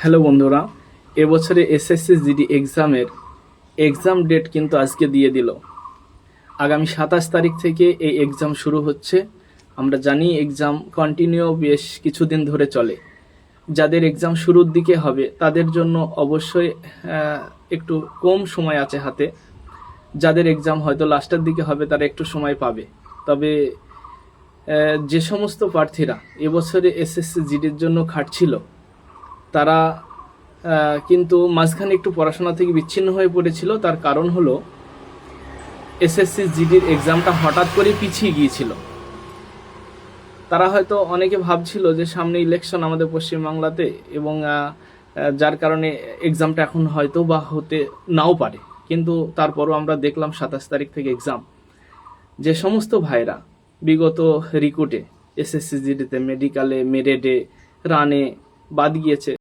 Hello বন্ধুরা, এবছরে SSC GD exam date কিন্তু আজকে দিয়ে দিল। আগামী 27 তারিখ থেকে এই এক্সাম শুরু হচ্ছে। আমরা জানি এক্সাম কন্টিনিউ বেশ কিছুদিন ধরে চলে। যাদের এক্সাম শুরুর দিকে হবে তাদের জন্য অবশ্যই একটু কম সময় আছে হাতে। যাদের এক্সাম হয়তো লাস্টের দিকে হবে তারা একটু সময় পাবে। তবে যে সমস্ত প্রার্থীরা এবছরে এসএসসি জিডির জন্য খাটছিল তারা কিন্তু মাঝখানে একটু পড়াশোনা থেকে বিচ্ছিন্ন হয়ে পড়েছিল। তার কারণ হলো এসএসসি জিডির এক্সামটা হঠাৎ করে পিছিয়ে গিয়েছিল। তারা হয়তো অনেকে ভাবছিল যে সামনে ইলেকশন আমাদের পশ্চিমবাংলাতে, এবং যার কারণে এক্সামটা এখন হয়তো বা হতে নাও পারে। কিন্তু তারপরও আমরা দেখলাম 27 তারিখ থেকে এক্সাম। যে সমস্ত ভাইরা বিগত রিক্রুটে এসএসসি জিডিতে মেডিকেলে মেরিটে রানে বাদ গিয়েছে